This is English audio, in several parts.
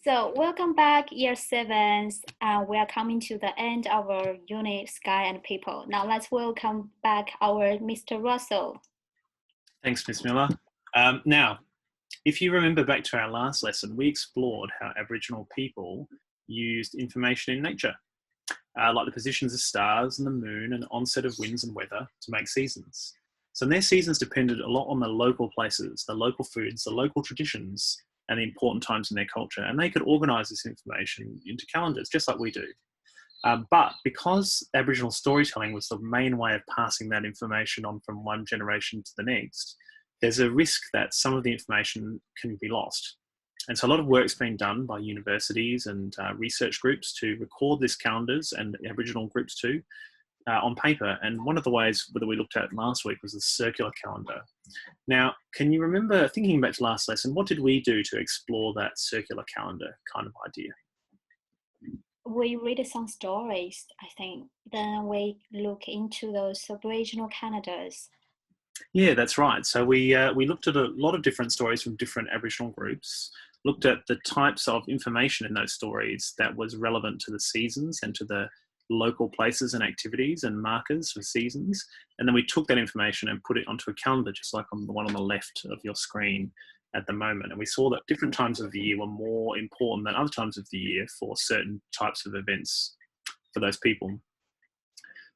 So welcome back, year sevens. We are coming to the end of our unit Sky and People. Now let's welcome back our Mr. Russell. Thanks, Miss Miller. Now, if you remember back to our last lesson, we explored how Aboriginal people used information in nature, like the positions of stars and the moon and the onset of winds and weather to make seasons. So their seasons depended a lot on the local places, the local foods, the local traditions, and the important times in their culture. And they could organise this information into calendars, just like we do. But because Aboriginal storytelling was the main way of passing that information on from one generation to the next, there's a risk that some of the information can be lost. And so a lot of work's been done by universities and research groups to record these calendars, and Aboriginal groups too, on paper. And one of the ways that we looked at last week was the circular calendar. Now, can you remember, thinking back to last lesson, what did we do to explore that circular calendar kind of idea? We read some stories, I think. Then we look into those Aboriginal calendars. Yeah, that's right. So we looked at a lot of different stories from different Aboriginal groups, looked at the types of information in those stories that was relevant to the seasons and to the local places and activities and markers for seasons. And then we took that information and put it onto a calendar, just like on the one on the left of your screen at the moment. And we saw that different times of the year were more important than other times of the year for certain types of events for those people.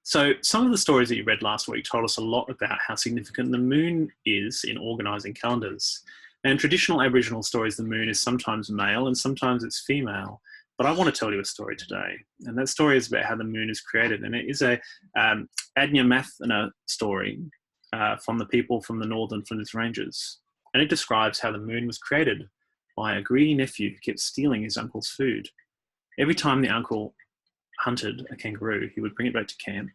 So some of the stories that you read last week told us a lot about how significant the moon is in organising calendars. And in traditional Aboriginal stories, the moon is sometimes male and sometimes it's female. But I want to tell you a story today. And that story is about how the moon is created. And it is a Adnyamathana story from the people from the northern Flinders Ranges. And it describes how the moon was created by a greedy nephew who kept stealing his uncle's food. Every time the uncle hunted a kangaroo, he would bring it back to camp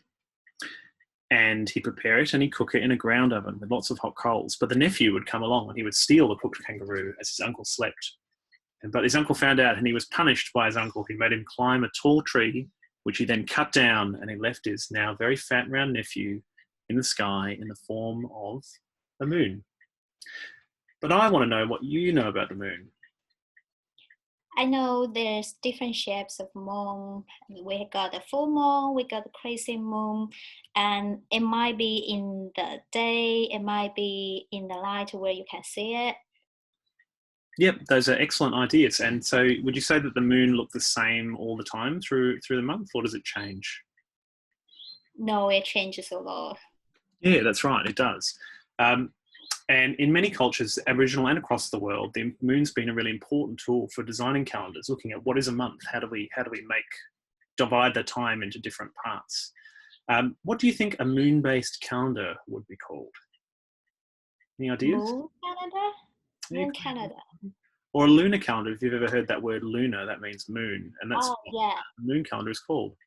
and he'd prepare it and he'd cook it in a ground oven with lots of hot coals. But the nephew would come along and he would steal the cooked kangaroo as his uncle slept. But his uncle found out and he was punished by his uncle. He made him climb a tall tree, which he then cut down, and he left his now very fat and round nephew in the sky in the form of a moon. But I want to know what you know about the moon. I know there's different shapes of moon. We got the full moon, we got the crescent moon, and it might be in the day, it might be in the light where you can see it. Yep, those are excellent ideas. And so would you say that the moon looked the same all the time through the month, or does it change? No, it changes a lot. Yeah, that's right, it does. And in many cultures, Aboriginal and across the world, the moon's been a really important tool for designing calendars, looking at what is a month, how do we divide the time into different parts. What do you think a moon-based calendar would be called? Any ideas? Moon calendar? Moon calendar. Or a lunar calendar. If you've ever heard that word lunar, that means moon, and that's what yeah. a moon calendar is called.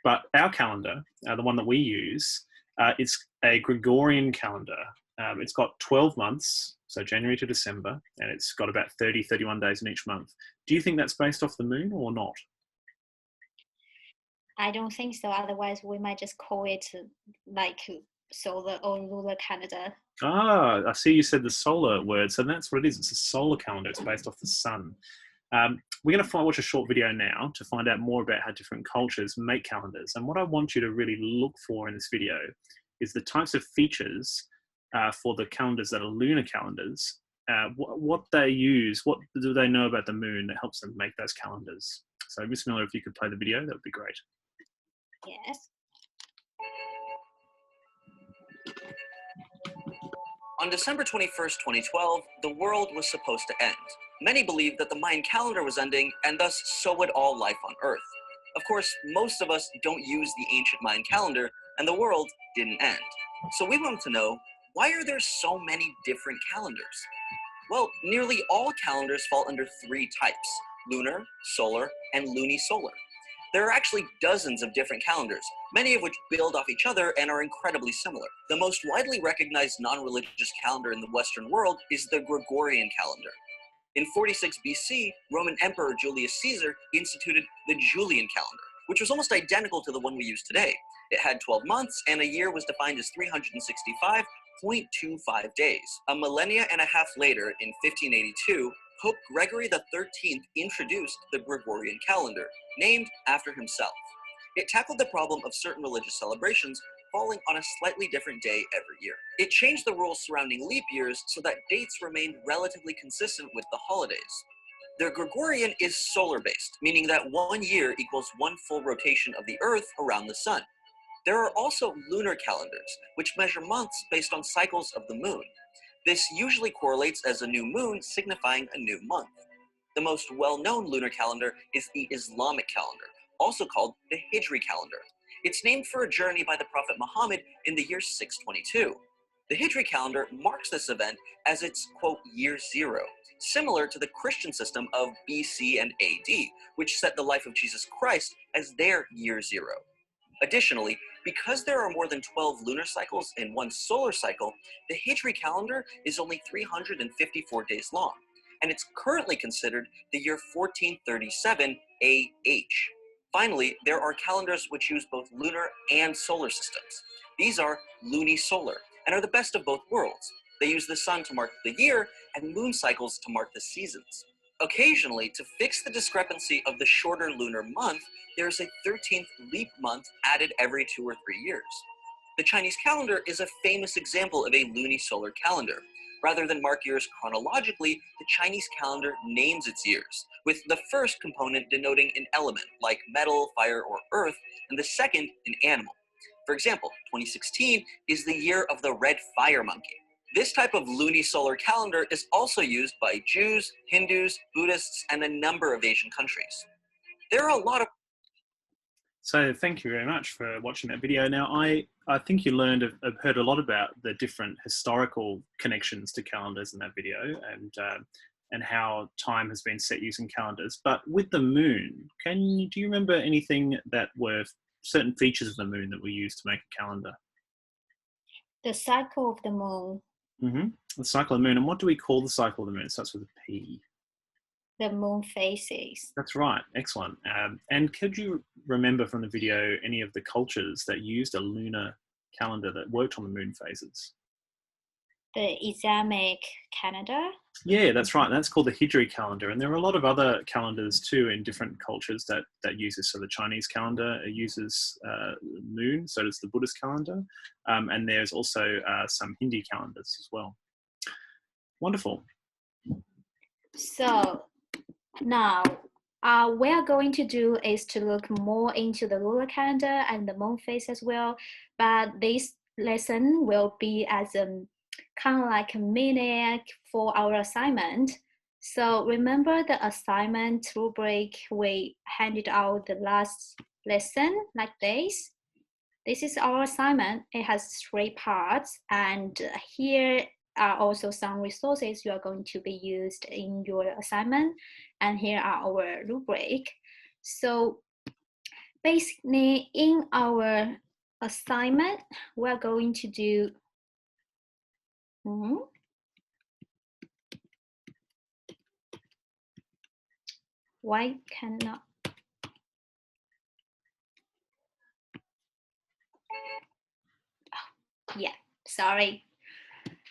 But our calendar, the one that we use, it's a Gregorian calendar. It's got 12 months, so January to December, and it's got about 31 days in each month. Do you think that's based off the moon or not? I don't think so. Otherwise, we might just call it like solar or lunar calendar. Ah, I see you said the solar word, so that's what it is. It's a solar calendar. It's based off the sun. We're going to watch a short video now to find out more about how different cultures make calendars. And what I want you to really look for in this video is the types of features for the calendars that are lunar calendars, what they use, what do they know about the moon that helps them make those calendars. So Miss Miller, if you could play the video, that would be great. Yes. On December 21st, 2012, the world was supposed to end. Many believed that the Mayan calendar was ending, and thus so would all life on Earth. Of course, most of us don't use the ancient Mayan calendar, and the world didn't end. So we wanted to know, why are there so many different calendars? Well, nearly all calendars fall under three types: lunar, solar, and lunisolar. There are actually dozens of different calendars, many of which build off each other and are incredibly similar. The most widely recognized non-religious calendar in the Western world is the Gregorian calendar. In 46 BC, Roman Emperor Julius Caesar instituted the Julian calendar, which was almost identical to the one we use today. It had 12 months, and a year was defined as 365.25 days. A millennia and a half later, in 1582, Pope Gregory XIII introduced the Gregorian calendar, named after himself. It tackled the problem of certain religious celebrations falling on a slightly different day every year. It changed the rules surrounding leap years so that dates remained relatively consistent with the holidays. The Gregorian is solar-based, meaning that 1 year equals 1 full rotation of the Earth around the sun. There are also lunar calendars, which measure months based on cycles of the moon. This usually correlates as a new moon signifying a new month. The most well-known lunar calendar is the Islamic calendar, also called the Hijri calendar. It's named for a journey by the Prophet Muhammad in the year 622. The Hijri calendar marks this event as its, quote, year zero, similar to the Christian system of BC and AD, which set the life of Jesus Christ as their year zero. Additionally, because there are more than 12 lunar cycles in one solar cycle, the Hijri calendar is only 354 days long, and it's currently considered the year 1437 AH. Finally, there are calendars which use both lunar and solar systems. These are lunisolar and are the best of both worlds. They use the sun to mark the year and moon cycles to mark the seasons. Occasionally, to fix the discrepancy of the shorter lunar month, there is a 13th leap month added every 2 or 3 years. The Chinese calendar is a famous example of a lunisolar calendar. Rather than mark years chronologically, the Chinese calendar names its years, with the first component denoting an element, like metal, fire, or earth, and the second an animal. For example, 2016 is the year of the red fire monkey. This type of lunisolar calendar is also used by Jews, Hindus, Buddhists, and a number of Asian countries. There are a lot of... So thank you very much for watching that video. Now, I think you heard a lot about the different historical connections to calendars in that video, and how time has been set using calendars. But with the moon, do you remember anything that were certain features of the moon that were used to make a calendar? The cycle of the moon. Mm-hmm. The cycle of the moon. And what do we call the cycle of the moon? It starts with a P. The moon phases. That's right. Excellent. And could you remember from the video any of the cultures that used a lunar calendar that worked on the moon phases? The Islamic calendar. Yeah, that's right. That's called the Hijri calendar. And there are a lot of other calendars too in different cultures that use this. So the Chinese calendar uses moon, so does the Buddhist calendar. And there's also some Hindi calendars as well. Wonderful. So now, we are going to do is to look more into the lunar calendar and the moon phase as well. But this lesson will be as kind of like a mini for our assignment. So remember the assignment rubric we handed out the last lesson like this. This is our assignment. It has 3 parts, and here are also some resources you are going to be used in your assignment, and here are our rubric. So basically in our assignment, we're going to do why cannot yeah, sorry.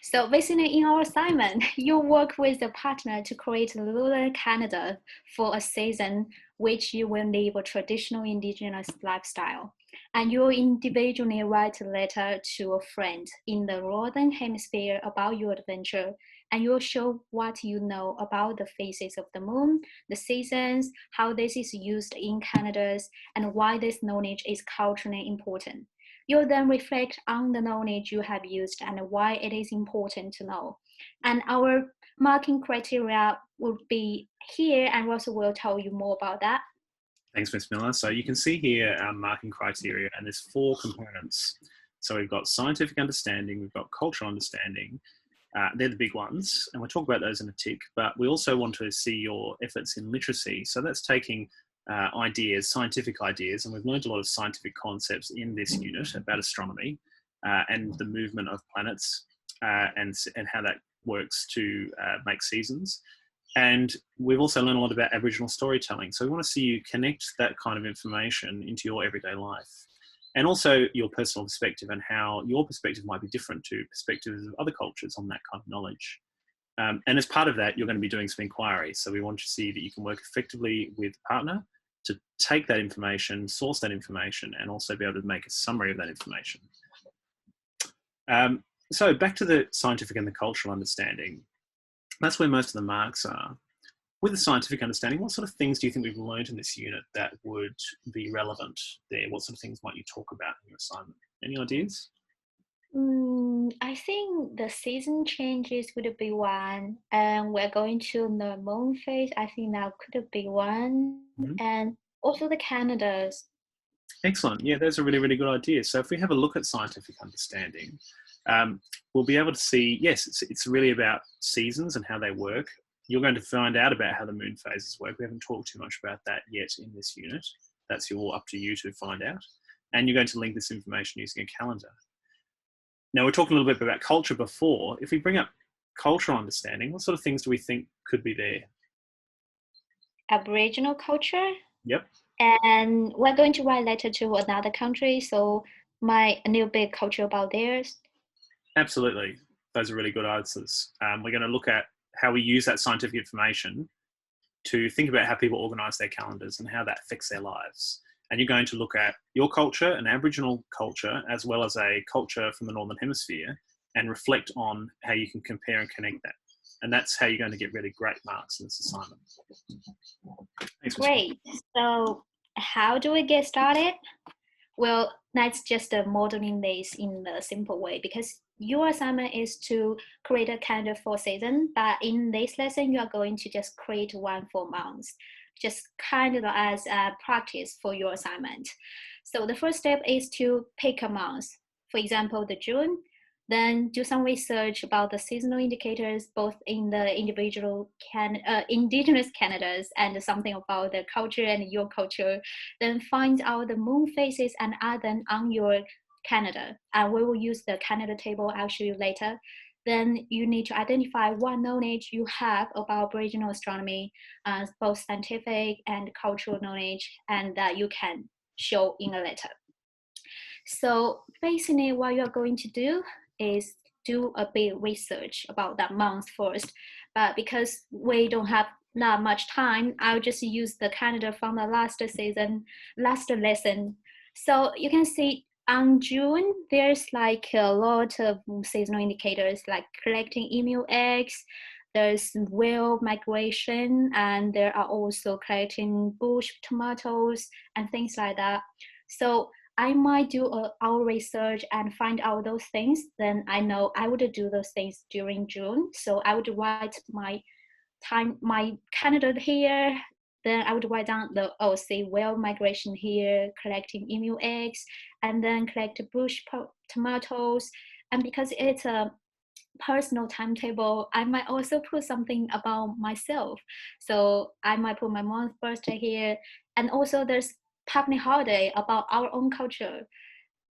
So basically in our assignment, you work with a partner to create a lunar calendar for a season which you will live a traditional indigenous lifestyle. And you will individually write a letter to a friend in the northern hemisphere about your adventure, and you will show what you know about the phases of the moon, the seasons, how this is used in calendars, and why this knowledge is culturally important. You'll then reflect on the knowledge you have used and why it is important to know. And our marking criteria will be here, and Russell will tell you more about that. Thanks, Ms. Miller. So you can see here our marking criteria, and there's 4 components. So we've got scientific understanding, we've got cultural understanding. They're the big ones, and we'll talk about those in a tick. But we also want to see your efforts in literacy. So that's taking ideas, scientific ideas, and we've learned a lot of scientific concepts in this unit about astronomy and the movement of planets and how that works to make seasons. And we've also learned a lot about Aboriginal storytelling. So we want to see you connect that kind of information into your everyday life. And also your personal perspective and how your perspective might be different to perspectives of other cultures on that kind of knowledge. And as part of that, you're going to be doing some inquiry. So we want to see that you can work effectively with a partner to take that information, source that information, and also be able to make a summary of that information. So back to the scientific and the cultural understanding. That's where most of the marks are. With the scientific understanding, what sort of things do you think we've learned in this unit that would be relevant there? What sort of things might you talk about in your assignment? Any ideas? I think the season changes would be one, and we're going to the moon phase. I think that could be one, and also the Canada's. Excellent. Yeah, those are really, really good ideas. So if we have a look at scientific understanding, we'll be able to see, yes, it's really about seasons and how they work. You're going to find out about how the moon phases work. We haven't talked too much about that yet in this unit. That's all up to you to find out. And you're going to link this information using a calendar. Now, we're talking a little bit about culture before. If we bring up cultural understanding, what sort of things do we think could be there? Aboriginal culture. Yep. And we're going to write letter to another country, so a little bit culture about theirs. Absolutely. Those are really good answers. We're going to look at how we use that scientific information to think about how people organise their calendars and how that affects their lives. And you're going to look at your culture, an Aboriginal culture, as well as a culture from the Northern Hemisphere, and reflect on how you can compare and connect that. And that's how you're going to get really great marks in this assignment. Thanks, Great. So how do we get started? Well, that's just modeling this in a simple way, because your assignment is to create a calendar for season, but in this lesson, you are going to just create one for months, just kind of as a practice for your assignment. So the first step is to pick a month. For example, the June. Then do some research about the seasonal indicators, both in the indigenous Canadas and something about the culture and your culture. Then find out the moon phases and add them on your Canada. And we will use the Canada table, I'll show you later. Then you need to identify what knowledge you have about Aboriginal astronomy, both scientific and cultural knowledge, and that you can show in a letter. So basically what you're going to do is do a bit research about that month first. But because we don't have not much time, I'll just use the calendar from the last lesson. So you can see on June, there's like a lot of seasonal indicators like collecting emu eggs, there's whale migration, and there are also collecting bush tomatoes and things like that. So I might do our research and find out those things. Then I know I would do those things during June. So I would write my calendar here. Then I would write down say whale migration here, collecting emu eggs, and then collect bush tomatoes. And because it's a personal timetable, I might also put something about myself. So I might put my mom's birthday here. And also there's public holiday about our own culture.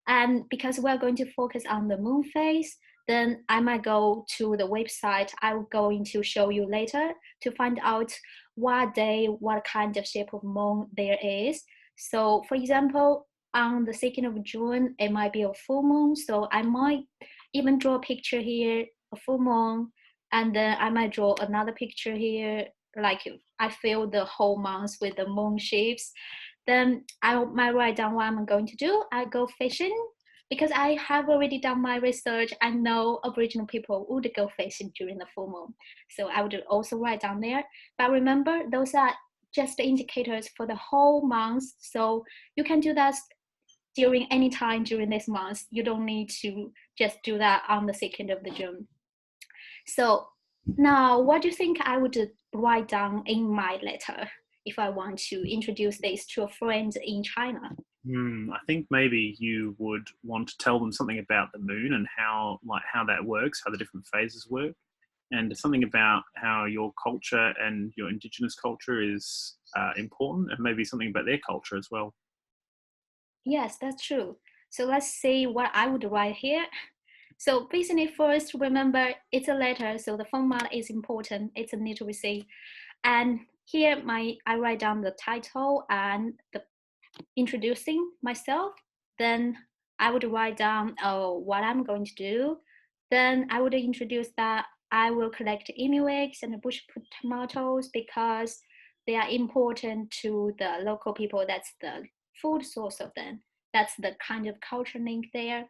And because we're going to focus on the moon phase, then I might go to the website I'm going to show you later to find out what day, what kind of shape of moon there is. So for example, on the 2nd of June, it might be a full moon. So I might even draw a picture here, a full moon, and then I might draw another picture here, like I fill the whole month with the moon shapes. Then I might write down what I'm going to do. I go fishing because I have already done my research. I know Aboriginal people would go fishing during the full moon. So I would also write down there. But remember, those are just the indicators for the whole month. So you can do that during any time during this month. You don't need to just do that on the 2nd of the June. So now, what do you think I would write down in my letter if I want to introduce this to a friend in China? I think maybe you would want to tell them something about the moon and how that works, how the different phases work, and something about how your culture and your Indigenous culture is important, and maybe something about their culture as well. Yes, that's true. So let's see what I would write here. So basically, first, remember it's a letter, so the format is important. It's a literacy. And here I write down the title and the introducing myself. Then I would write down what I'm going to do. Then I would introduce that I will collect emu eggs and bush tomatoes because they are important to the local people. That's the food source of them. That's the kind of culture link there.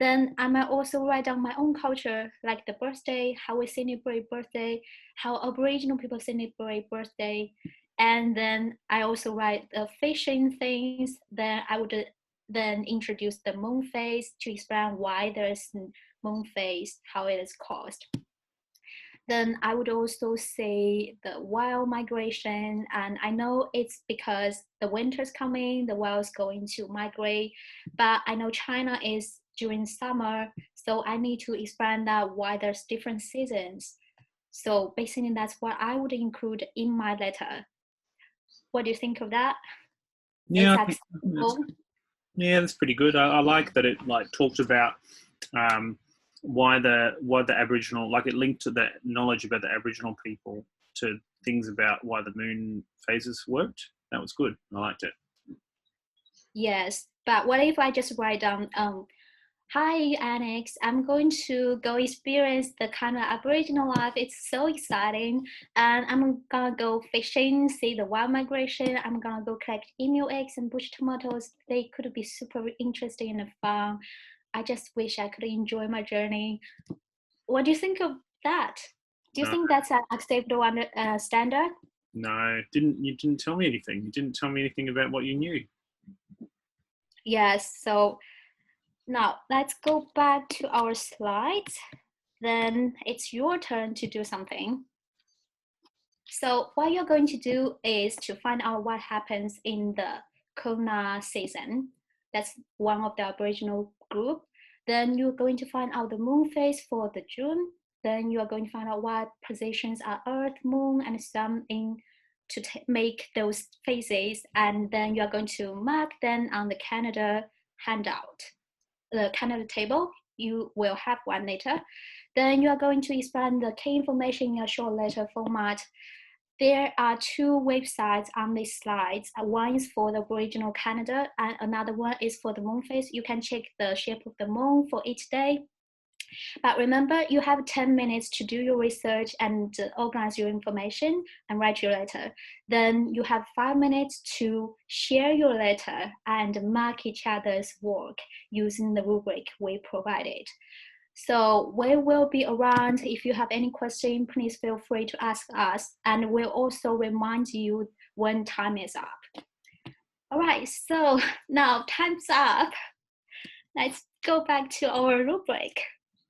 Then I might also write down my own culture, like the birthday, how we celebrate birthday, how Aboriginal people celebrate birthday. And then I also write the fishing things. Then I would then introduce the moon phase to explain why there's moon phase, how it is caused. Then I would also say the wild migration. And I know it's because the winter's coming, the wild's going to migrate. But I know China is during summer, so I need to expand that why there's different seasons. So basically that's what I would include in my letter. What do you think of that? Yeah, It's I think acceptable. that's pretty good. I like that it like talked about why the Aboriginal, like it linked to the knowledge about the Aboriginal people to things about why the moon phases worked. That was good. I liked it. Yes, but what if I just write down, hi, Annex, I'm going to go experience the kind of Aboriginal life. It's so exciting. And I'm gonna go fishing, see the wild migration. I'm gonna go collect emu eggs and bush tomatoes. They could be super interesting and fun. I just wish I could enjoy my journey. What do you think of that? Do you No, think that's an acceptable standard? no, you didn't tell me anything. You didn't tell me anything about what you knew. Yes, so now let's go back to our slides. Then it's your turn to do something. So what you're going to do is to find out what happens in the Kona season. That's one of the Aboriginal group. Then you're going to find out the moon phase for the June. Then you are going to find out what positions are Earth, Moon, and Sun in to make those phases. And then you are going to mark them on the Canada handout, the Canada table. You will have one later. Then you are going to expand the key information in a short letter format. There are two websites on these slides. One is for the original Canada and another one is for the moon phase. You can check the shape of the moon for each day. But remember, you have 10 minutes to do your research and organize your information and write your letter. Then you have 5 minutes to share your letter and mark each other's work using the rubric we provided. So we will be around. If you have any question, please feel free to ask us, and we'll also remind you when time is up. All right, so now time's up. Let's go back to our rubric.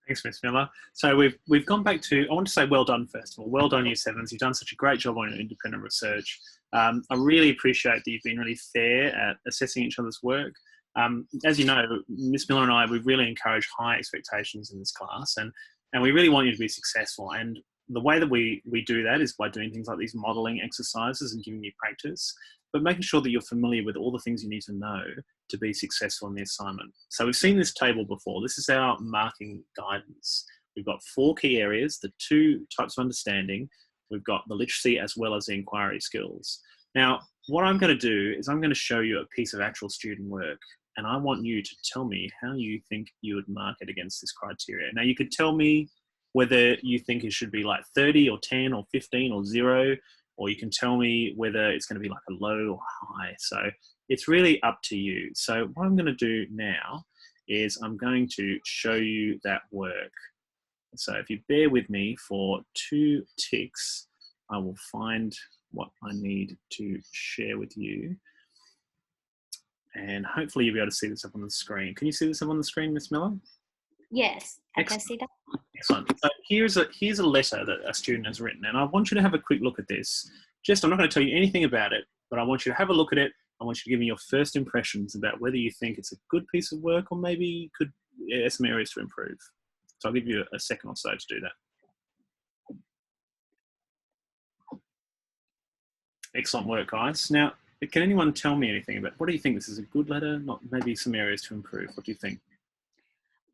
Thanks, Miss Miller. So we've gone back to. I want to say well done first of all. Well done, Year Sevens. You've done such a great job on your independent research. I really appreciate that you've been really fair at assessing each other's work. As you know, Miss Miller and I, we really encourage high expectations in this class, and we really want you to be successful. And the way that we do that is by doing things like these modelling exercises and giving you practice, but making sure that you're familiar with all the things you need to know to be successful in the assignment. So we've seen this table before. This is our marking guidance. We've got 4 key areas, the 2 types of understanding. We've got the literacy as well as the inquiry skills. Now, what I'm going to do is I'm going to show you a piece of actual student work, and I want you to tell me how you think you would mark it against this criteria. Now, you could tell me whether you think it should be like 30 or 10 or 15 or 0, or you can tell me whether it's going to be like a low or high. So it's really up to you. So what I'm going to do now is I'm going to show you that work. So if you bear with me for 2 ticks, I will find what I need to share with you. And hopefully you'll be able to see this up on the screen. Can you see this up on the screen, Miss Miller? Yes, I can Excellent. see that. Excellent. So here's a letter that a student has written, and I want you to have a quick look at this. I'm not going to tell you anything about it, but I want you to have a look at it. I want you to give me your first impressions about whether you think it's a good piece of work or maybe could some areas to improve. So I'll give you a second or so to do that. Excellent work, guys. Now, can anyone tell me anything about what do you think? This is a good letter, not maybe some areas to improve. What do you think?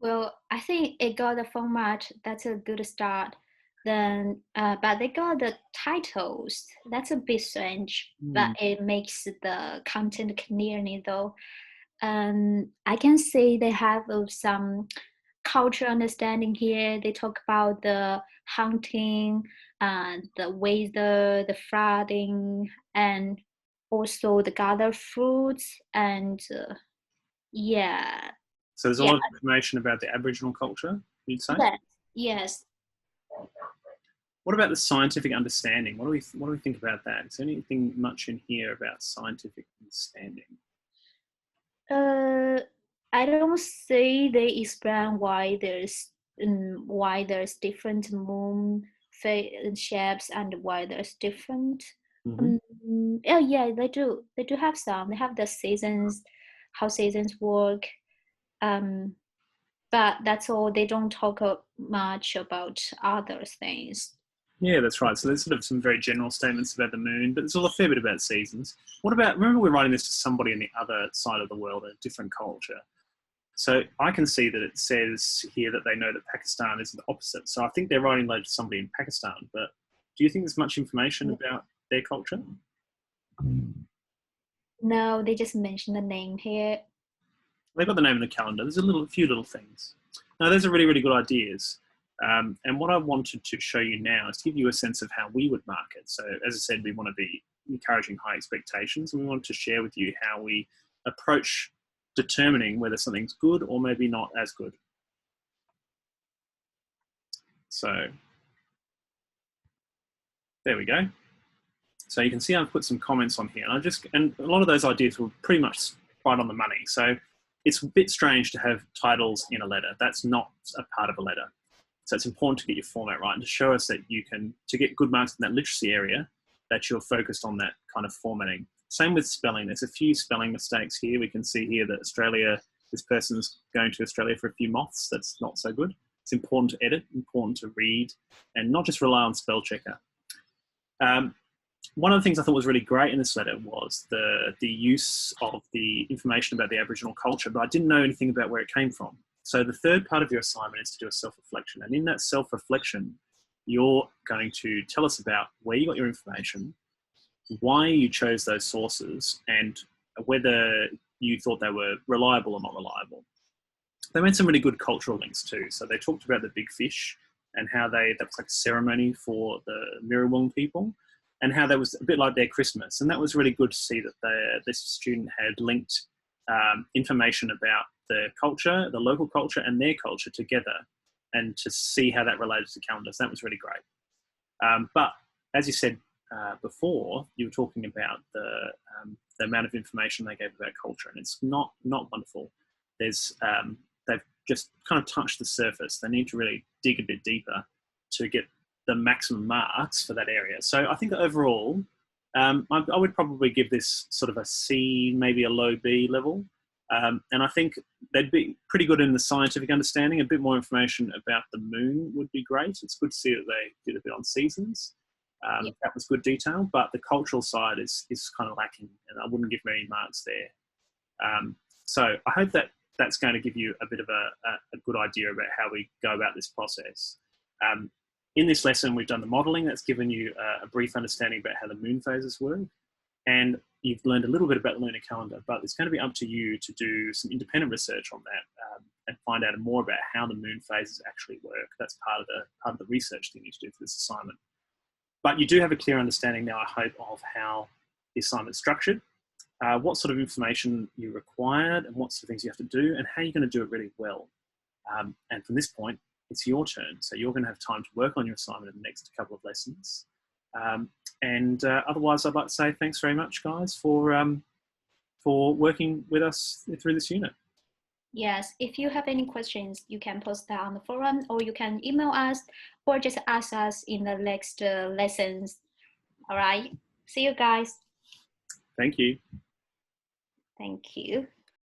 Well, I think it got the format. That's a good start. Then, but they got the titles. That's a bit strange, but it makes the content clearly though. I can say they have some cultural understanding here. They talk about the hunting and the weather, the flooding, and also the gather fruits and yeah, So there's a yeah, lot of information about the Aboriginal culture, you'd say? yes, yes. What about the scientific understanding? What do we think about that? Is there anything much in here about scientific understanding? I don't see they explain why there's different moon shapes and why there's different. Mm-hmm. Yeah, yeah, they do. They do have some. They have the seasons, how seasons work. But that's all. They don't talk much about other things. Yeah, that's right. So there's sort of some very general statements about the moon, but there's a fair bit about seasons. What about, remember we're writing this to somebody on the other side of the world, a different culture. So I can see that it says here that they know that Pakistan is the opposite. So I think they're writing letter to somebody in Pakistan, but do you think there's much information about their culture? No, they just mention the name here. They've got the name in the calendar. There's a few little things. Now, those are really, really good ideas. And what I wanted to show you now is to give you a sense of how we would mark it. So, as I said, we want to be encouraging high expectations, and we wanted to share with you how we approach determining whether something's good or maybe not as good. So, there we go. So you can see I've put some comments on here, and a lot of those ideas were pretty much right on the money. So it's a bit strange to have titles in a letter. That's not a part of a letter. So it's important to get your format right and to show us that you can, to get good marks in that literacy area, that you're focused on that kind of formatting. Same with spelling. There's a few spelling mistakes here. We can see here that this person's going to Australia for a few moths. That's not so good. It's important to edit, important to read, and not just rely on spell checker. One of the things I thought was really great in this letter was the use of the information about the Aboriginal culture, but I didn't know anything about where it came from. So the third part of your assignment is to do a self-reflection. And in that self-reflection, you're going to tell us about where you got your information, why you chose those sources, and whether you thought they were reliable or not reliable. They made some really good cultural links too. So they talked about the big fish and how that was like a ceremony for the Mirrawong people, and how that was a bit like their Christmas. And that was really good to see that this student had linked information about the culture, the local culture and their culture together, and to see how that related to calendars. That was really great. But as you said before, you were talking about the amount of information they gave about culture, and it's not wonderful. They've just kind of touched the surface. They need to really dig a bit deeper to get the maximum marks for that area. So I think that overall, I would probably give this sort of a C, maybe a low B level. And I think they'd be pretty good in the scientific understanding. A bit more information about the moon would be great. It's good to see that they did a bit on seasons. That was good detail, but the cultural side is kind of lacking, and I wouldn't give them any marks there. So I hope that that's going to give you a bit of a good idea about how we go about this process. In this lesson, we've done the modelling. That's given you a brief understanding about how the moon phases work. And you've learned a little bit about the lunar calendar, but it's going to be up to you to do some independent research on that and find out more about how the moon phases actually work. That's part of the research that you need to do for this assignment. But you do have a clear understanding now, I hope, of how the assignment's structured, what sort of information you required, and what sort of things you have to do, and how you're going to do it really well. And from this point, it's your turn. So you're going to have time to work on your assignment in the next couple of lessons. Otherwise, I'd like to say thanks very much, guys, for working with us through this unit. Yes, if you have any questions, you can post that on the forum, or you can email us, or just ask us in the next lessons. All right. See you guys. Thank you. Thank you.